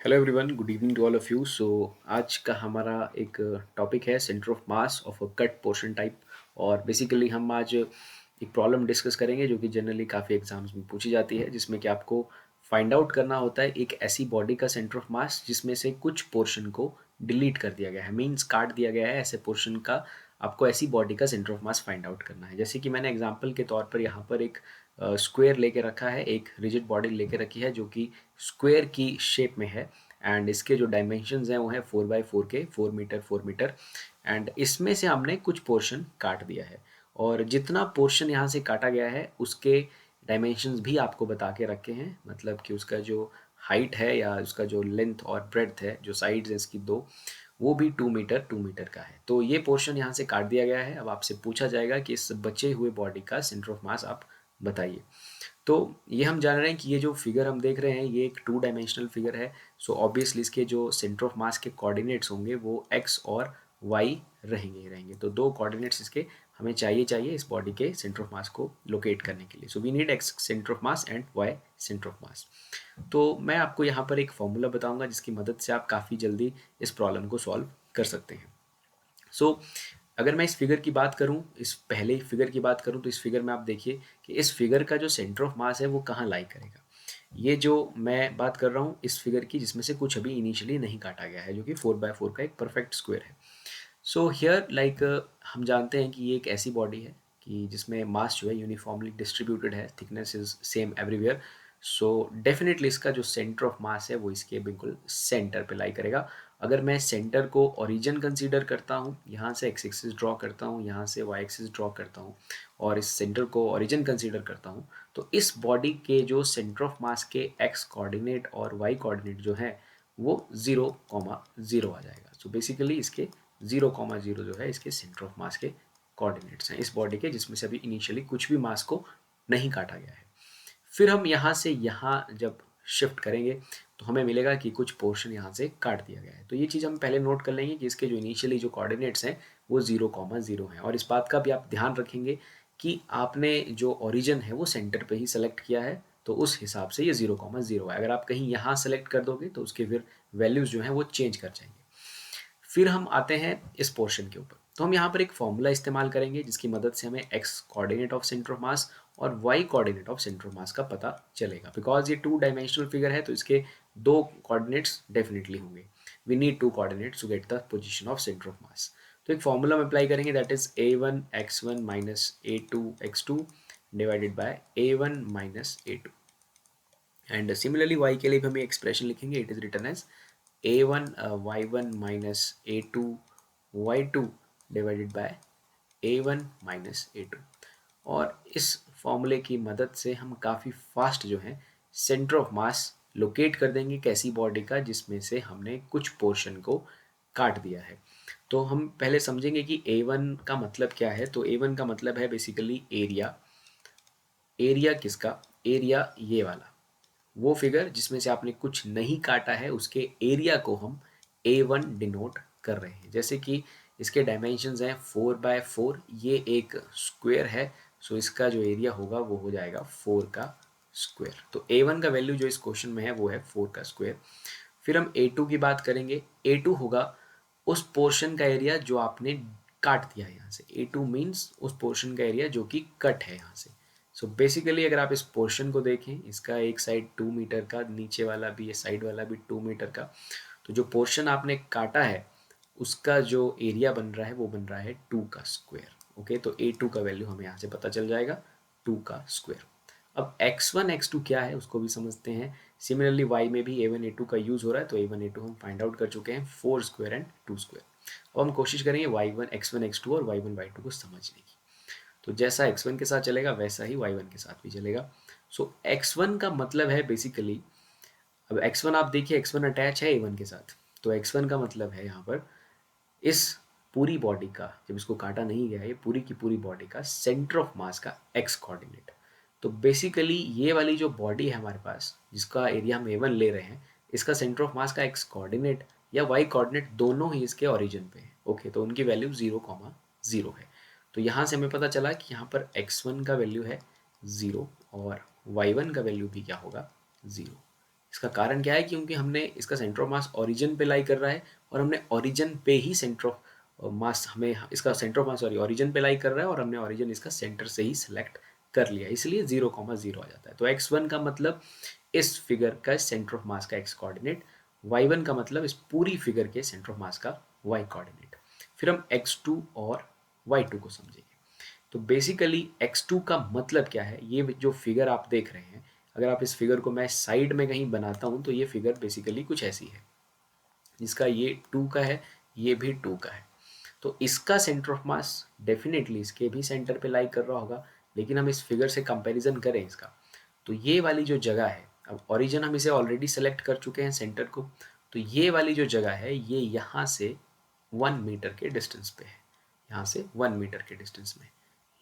Hello everyone, good evening to all of you. आज का हमारा एक टॉपिक है centre of mass of a cut portion type. और बेसिकली हम आज एक प्रॉब्लम डिस्कस करेंगे जो कि जनरली काफ़ी एग्जाम्स में पूछी जाती है, जिसमें कि आपको फाइंड आउट करना होता है एक ऐसी बॉडी का सेंटर ऑफ मास जिसमें से कुछ पोर्शन को डिलीट कर दिया गया है, मीन्स काट दिया गया है। ऐसे पोर्शन का आपको ऐसी बॉडी का centre of mass find out करना है। जैसे कि मैंने एग्जाम्पल के तौर पर यहाँ पर एक स्क्वायर लेके रखा है, एक रिजिड बॉडी लेके रखी है जो कि स्क्वायर की शेप में है। एंड इसके जो डायमेंशंस हैं वो है 4x4 के, 4 मीटर 4 मीटर। एंड इसमें से हमने कुछ पोर्शन काट दिया है, और जितना पोर्शन यहाँ से काटा गया है उसके डायमेंशंस भी आपको बता के रखे हैं। मतलब कि उसका जो हाइट है या उसका जो लेंथ और ब्रेड्थ है, जो साइड्स हैं इसकी दो, वो भी 2 मीटर 2 मीटर का है। तो ये पोर्शन यहाँ से काट दिया गया है। अब आपसे पूछा जाएगा कि इस बचे हुए बॉडी का सेंटर ऑफ मास आप बताइए। तो ये हम जान रहे हैं कि ये जो फिगर हम देख रहे हैं ये एक 2 डायमेंशनल फिगर है। सो ऑब्वियसली इसके जो सेंटर ऑफ मास के कोऑर्डिनेट्स होंगे वो एक्स और वाई रहेंगे ही रहेंगे। तो दो कोऑर्डिनेट्स इसके हमें चाहिए इस बॉडी के सेंटर ऑफ मास को लोकेट करने के लिए। So we need x centre of mass and y centre of mass. तो मैं आपको यहाँ पर एक फॉर्मूला बताऊंगा जिसकी मदद से आप काफ़ी जल्दी इस प्रॉब्लम को सॉल्व कर सकते हैं। सो अगर मैं इस फिगर की बात करूं, इस पहले फिगर की बात करूं, तो इस फिगर में आप देखिए कि इस फिगर का जो सेंटर ऑफ मास है वो कहाँ लाई करेगा। ये जो मैं बात कर रहा हूँ इस फिगर की, जिसमें से कुछ अभी इनिशियली नहीं काटा गया है, जो कि 4x4 का एक परफेक्ट स्क्वायर है। सो हियर लाइक हम जानते हैं कि ये एक ऐसी बॉडी है कि जिसमें मास जो है यूनिफॉर्मली डिस्ट्रीब्यूटेड है, thickness is same everywhere. So definitely इसका जो सेंटर ऑफ मास है वो इसके बिल्कुल सेंटर पे लाई करेगा। अगर मैं सेंटर को ओरिजिन कंसीडर करता हूँ, यहाँ से एक्स एक्सिस ड्रॉ करता हूँ, यहाँ से वाई एक्सिस ड्रॉ करता हूँ, और इस सेंटर को ओरिजिन कंसीडर करता हूँ, तो इस बॉडी के जो सेंटर ऑफ मास के एक्स कोऑर्डिनेट और वाई कोऑर्डिनेट जो है वो 0,0 आ जाएगा। सो बेसिकली इसके 0,0 जो है इसके सेंटर ऑफ मास के कोऑर्डिनेट्स हैं इस बॉडी के, जिसमें से अभी इनिशियली कुछ भी मास को नहीं काटा गया है। फिर हम यहाँ से यहाँ जब शिफ्ट करेंगे तो हमें मिलेगा कि कुछ पोर्शन यहाँ से काट दिया गया है। तो ये चीज़ हम पहले नोट कर लेंगे कि इसके जो इनिशियली जो कोऑर्डिनेट्स हैं वो 0,0 हैं। और इस बात का भी आप ध्यान रखेंगे कि आपने जो ओरिजिन है वो सेंटर पे ही सेलेक्ट किया है, तो उस हिसाब से ये 0,0 है। अगर आप कहीं यहाँ सेलेक्ट कर दोगे तो उसके फिर वैल्यूज़ जो हैं वो चेंज कर जाएंगे। फिर हम आते हैं इस पोर्शन के ऊपर। तो हम यहाँ पर एक फॉर्मूला इस्तेमाल करेंगे जिसकी मदद से हमें X coordinate of centre of mass और Y coordinate of centre of mass का पता चलेगा। बिकॉज ये 2 डायमेंशनल फिगर है तो इसके दो कोऑर्डिनेट्स डेफिनेटली होंगे। We need 2 coordinates to get the position of centre of mass. तो एक फॉर्मूला हम अप्लाई करेंगे, that is a1 x1 minus a2 x2 divided by a1 minus a2। And similarly y के लिए भी हम एक्सप्रेशन लिखेंगे, it is written as a1 y1 minus a2 y2 divided by a1 minus a2। और इस फॉर्मूले की मदद से हम काफ़ी फास्ट जो है सेंटर ऑफ मास लोकेट कर देंगे कैसी बॉडी का जिसमें से हमने कुछ पोर्शन को काट दिया है। तो हम पहले समझेंगे कि A1 का मतलब क्या है। तो A1 का मतलब है बेसिकली एरिया। एरिया किसका? एरिया ये वाला, वो फिगर जिसमें से आपने कुछ नहीं काटा है उसके एरिया को हम A1 डिनोट कर रहे हैं। जैसे कि इसके डायमेंशंस हैं 4x4, ये एक स्क्वायर है। सो इसका जो एरिया होगा वो हो जाएगा 4 का स्क्वायर। तो A1 का वैल्यू जो इस क्वेश्चन में है वो है 4 का स्क्वायर। फिर हम A2 की बात करेंगे। A2 होगा उस पोर्शन का एरिया जो आपने काट दिया है यहाँ से। A2 मीन्स उस पोर्शन का एरिया जो कि कट है यहाँ से। सो बेसिकली अगर आप इस पोर्शन को देखें, इसका एक साइड 2 मीटर का, नीचे वाला भी, ये साइड वाला भी 2 मीटर का। तो जो पोर्शन आपने काटा है उसका जो एरिया बन रहा है वो बन रहा है 2 का स्क्वायर। ओके, तो A2 का वैल्यू हमें यहाँ से पता चल जाएगा 2 का स्क्वायर। अब x1 x2 क्या है उसको भी समझते हैं। सिमिलरली y में भी A1 A2 का यूज़ हो रहा है, तो A1 A2 हम फाइंड आउट कर चुके हैं, 4 स्क्वायर एंड 2 स्क्वायर। अब हम कोशिश करेंगे y1 x1 x2 और y1 y2 को समझने की। तो जैसा x1 के साथ चलेगा वैसा ही y1 के साथ भी चलेगा। सो x1 का मतलब है बेसिकली, अब x1 आप देखिए, x1 अटैच है A1 के साथ, तो x1 का मतलब है यहाँ पर इस पूरी बॉडी का, जब इसको काटा नहीं गया है, ये पूरी की पूरी बॉडी का सेंटर ऑफ मास का x कोऑर्डिनेट। तो बेसिकली ये वाली जो बॉडी है हमारे पास जिसका एरिया हम A1 ले रहे हैं, इसका सेंटर ऑफ मास का x कोऑर्डिनेट या y कोऑर्डिनेट दोनों ही इसके ओरिजिन पे है। ओके, तो उनकी वैल्यू 0,0 है। तो यहाँ से हमें पता चला कि यहाँ पर x1 का वैल्यू है 0 और y1 का वैल्यू भी क्या होगा, 0। इसका कारण क्या है? क्योंकि हमने इसका सेंटर ऑफ मास ओरिजिन पे लाई कर रहा है और हमने ओरिजिन पे ही सेंटर ऑफ मास, हमें इसका centre of mass sorry origin पे लाई कर रहा है और हमने ओरिजिन इसका सेंटर से ही सिलेक्ट कर लिया, इसलिए 0,0 आ जाता है। तो x1 का मतलब इस फिगर का सेंटर ऑफ मास का x कोऑर्डिनेट, y1 का मतलब इस पूरी फिगर के सेंटर ऑफ मास का y कोऑर्डिनेट। फिर हम x2 और y2 को समझेंगे। तो बेसिकली x2 का मतलब क्या है? ये जो फिगर आप देख रहे हैं, अगर आप इस फिगर को मैं साइड में कहीं बनाता हूँ तो ये फिगर बेसिकली कुछ ऐसी है, जिसका ये 2 का है, ये भी 2 का है। तो इसका सेंटर ऑफ मास डेफिनेटली इसके भी सेंटर पे लाई कर रहा होगा, लेकिन हम इस फिगर से कंपैरिजन करें इसका, तो ये वाली जो जगह है, अब ओरिजिन हम इसे ऑलरेडी सेलेक्ट कर चुके हैं सेंटर को, तो ये वाली जो जगह है ये यहाँ से 1 मीटर के डिस्टेंस पे है, यहाँ से 1 मीटर के डिस्टेंस में।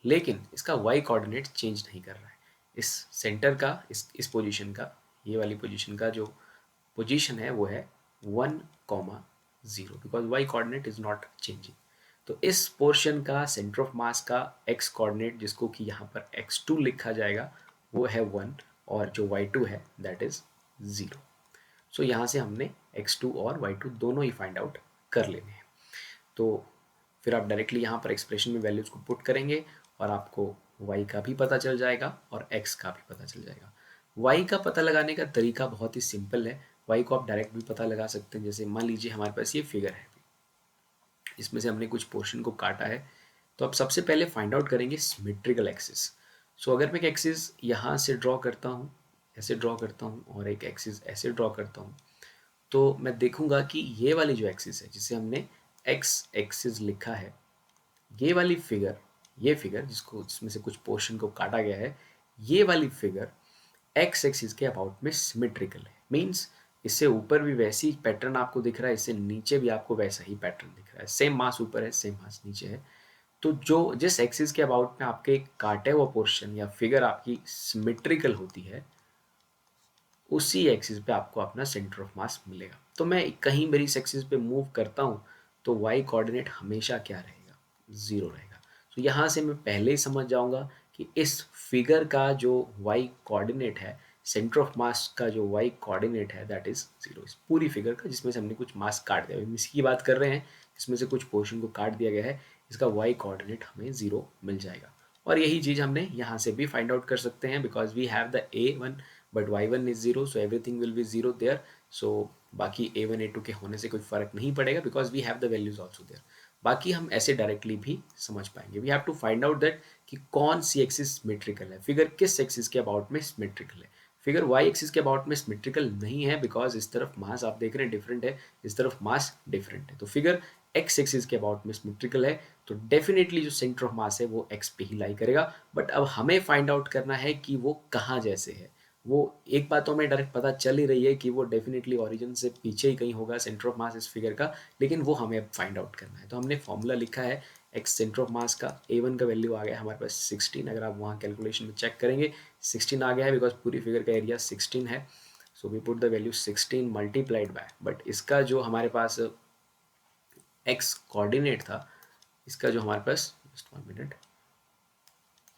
लेकिन इसका वाई कोऑर्डिनेट चेंज नहीं कर रहा है। इस सेंटर का, इस पोजीशन का, ये वाली पोजीशन का जो पोजीशन है वो है 1,0, because y coordinate is not changing. तो इस पोर्शन का सेंटर ऑफ मास का एक्स कोऑर्डिनेट, जिसको कि यहाँ पर x2 लिखा जाएगा, वो है 1, और जो y2 है दैट इज 0। सो यहाँ से हमने x2 और y2 दोनों ही फाइंड आउट कर लेने हैं। तो फिर आप डायरेक्टली यहाँ पर एक्सप्रेशन में वैल्यूज़ को पुट करेंगे और आपको y का भी पता चल जाएगा और x का भी पता चल जाएगा। y का पता लगाने का तरीका बहुत ही सिंपल है। y को आप डायरेक्ट भी पता लगा सकते हैं। जैसे मान लीजिए हमारे पास ये फिगर है, इसमें से हमने कुछ पोर्शन को काटा है, तो अब सबसे पहले फाइंड आउट करेंगे सिमेट्रिकल एक्सिस। सो अगर मैं एक एक्सिस यहाँ से ड्रॉ करता हूँ, ऐसे ड्रॉ करता हूँ, और एक एक्सिस ऐसे ड्रॉ करता हूँ, तो मैं देखूंगा कि ये वाली जो एक्सिस है, जिसे हमने एक्स एक्सिस लिखा है, ये वाली फिगर, ये फिगर जिसमें से कुछ पोर्शन को काटा गया है, ये वाली फिगर एक्स एक्सिस के अबाउट में सिमेट्रिकल है। मीन्स इससे ऊपर भी वैसी ही पैटर्न आपको दिख रहा है, इससे नीचे भी आपको वैसा ही पैटर्न दिख रहा है। सेम मास ऊपर है, सेम मास नीचे है। तो जो जिस एक्सिस के अबाउट में आपके काटे हुआ पोर्शन या फिगर आपकी सिमेट्रिकल होती है, उसी एक्सिस पे आपको अपना सेंटर ऑफ मास मिलेगा। तो मैं कहीं मेरी इस एक्सिस पे मूव करता हूँ तो वाई कोऑर्डिनेट हमेशा क्या रहेगा? 0 रहेगा। तो यहाँ से मैं पहले ही समझ जाऊँगा कि इस फिगर का जो वाई कोऑर्डिनेट है, सेंटर ऑफ मास का जो वाई कोऑर्डिनेट है दैट इज़ 0। इस पूरी फिगर का, जिसमें से हमने कुछ मास काट दिया, हम इसकी बात कर रहे हैं, इसमें से कुछ पोर्शन को काट दिया गया है, इसका वाई कोऑर्डिनेट हमें 0 मिल जाएगा। और यही चीज़ हमने यहाँ से भी फाइंड आउट कर सकते हैं, because we have the a1 but y1 is 0, so everything will be 0 there. So बाकी a1 a2 के होने से कोई फर्क नहीं पड़ेगा, because we have the values also there. बाकी हम ऐसे डायरेक्टली भी समझ पाएंगे। We have to find out that कि कौन सी एक्सिस सिमेट्रिकल है, फिगर किस एक्सिस के अबाउट में सिमेट्रिकल है। फिगर y एक्सिस के अबाउट में सिमेट्रिकल नहीं है, बिकॉज इस तरफ मास आप देख रहे हैं डिफरेंट है, इस तरफ मास डिफरेंट है। तो फिगर x एक्सिस के अबाउट में सिमेट्रिकल है, तो डेफिनेटली जो सेंटर ऑफ मास है वो x पे ही लाई करेगा। बट अब हमें फाइंड आउट करना है कि वो कहाँ जैसे है। वो एक बात तो हमें डायरेक्ट पता चल ही रही है कि वो डेफिनेटली ओरिजिन से पीछे ही कहीं होगा सेंटर ऑफ मास इस फिगर का, लेकिन वो हमें फाइंड आउट करना है। तो हमने फॉर्मूला लिखा है एक्स सेंटर ऑफ मास का, a1 का वैल्यू आ गया हमारे पास 16। अगर आप वहाँ कैलकुलेशन में चेक करेंगे 16 आ गया है, बिकॉज पूरी फिगर का एरिया 16 है। So we put the value 16 multiplied by, but इसका जो हमारे पास एक्स कोऑर्डिनेट था, इसका जो हमारे पास, जस्ट 1 मिनट,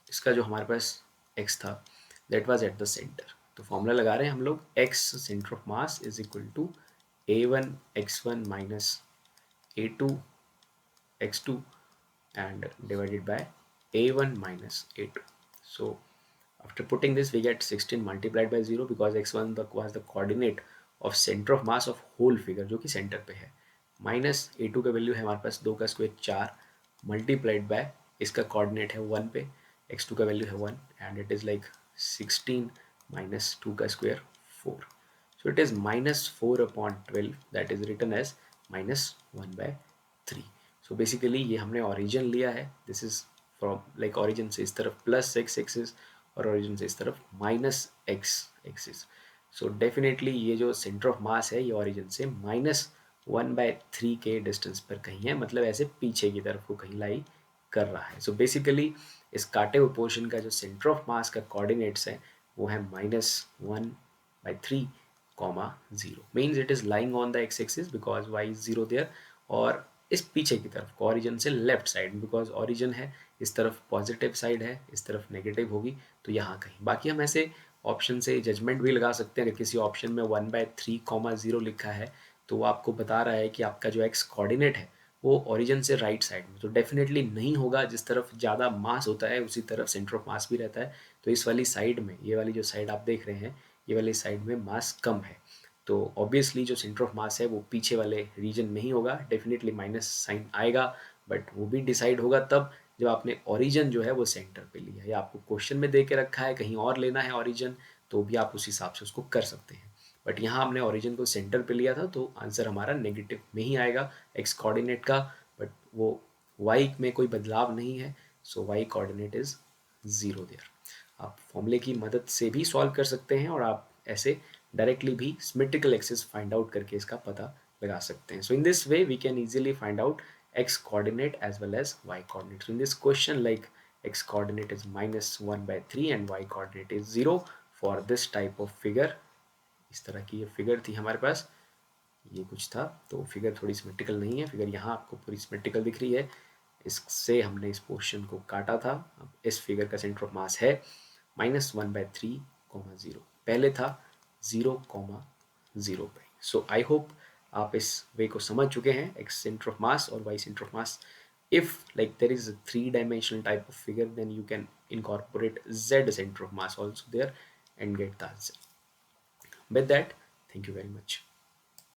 इसका जो हमारे पास x था that was at the centre. तो फॉर्मूला लगा रहे हैं हम लोग, x centre of mass is equal to a1 x1 minus a2 x2 and divided by a1 minus a2. So after putting this we get 16 multiplied by 0, because x1 was the coordinate of center of mass of whole figure जो कि centre पे है, minus a2 का value है हमारे पास 2 का square 4, multiplied by इसका coordinate है 1 पे, x2 का वैल्यू है 1, and it is like 16 minus 2 का square 4. So it is minus 4 upon 12, that is written as minus 1 by 3. So basically ये हमने origin लिया है, this is from like origin से इस तरफ plus x axis और origin से इस तरफ minus x axis. So definitely ये जो center of mass है ये origin से minus 1/3 के distance पर कहीं है, मतलब ऐसे पीछे की तरफ को कहीं लाई कर रहा है। So basically इस काटे हुए पोर्शन का जो सेंटर ऑफ मास का कोऑर्डिनेट्स है वो है -1/3, 0 means it is lying on the x-axis because y is 0 there, और इस पीछे की तरफ ओरिजिन से लेफ्ट साइड, बिकॉज ओरिजिन है इस तरफ पॉजिटिव साइड है, इस तरफ नेगेटिव होगी, तो यहाँ कहीं। बाकी हम ऐसे ऑप्शन से जजमेंट भी लगा सकते हैं। अगर किसी ऑप्शन में 1/3, 0 लिखा है तो वो आपको बता रहा है कि आपका जो एक्स कोऑर्डिनेट है वो ओरिजिन से राइट साइड में, तो डेफिनेटली नहीं होगा। जिस तरफ ज़्यादा मास होता है उसी तरफ सेंटर ऑफ मास भी रहता है। तो इस वाली साइड में, ये वाली जो साइड आप देख रहे हैं, ये वाली साइड में मास कम है। तो ऑब्वियसली जो सेंटर ऑफ मास है वो पीछे वाले रीजन में ही होगा। डेफिनेटली माइनस साइन आएगा, बट वो भी डिसाइड होगा तब जब आपने ओरिजिन जो है वो सेंटर पे लिया, या आपको क्वेश्चन में दे के रखा है कहीं और लेना है ओरिजिन, तो भी आप उस हिसाब से उसको कर सकते हैं। बट यहाँ हमने ओरिजिन को सेंटर पे लिया था तो आंसर हमारा नेगेटिव में ही आएगा एक्स कोऑर्डिनेट का। बट वो वाई में कोई बदलाव नहीं है, so Y coordinate is zero there. आप फॉर्मूले की मदद से भी सॉल्व कर सकते हैं और आप ऐसे डायरेक्टली भी सिमेट्रिकल एक्सिस फाइंड आउट करके इसका पता लगा सकते हैं। So in this way we can easily find out x coordinate as well as y coordinate. So in this question, like x coordinate is -1/3 and y coordinate is 0 for this type of figure. इस तरह की ये figure थी हमारे पास, ये कुछ था। तो फिगर थोड़ी सिमेट्रिकल नहीं है, फिगर यहाँ आपको पूरी सिमेट्रिकल दिख रही है। इससे हमने इस पोर्शन को काटा था। अब इस फिगर का सेंटर ऑफ मास है -1/3, 0 पहले था 0, 0 पे। सो आई होप आप इस वे को समझ चुके हैं, एक्स सेंटर ऑफ मास और y centre of mass. if like there is a three-dimensional type of figure, then you can incorporate z center of mass also there and get the answer. With that, thank you very much.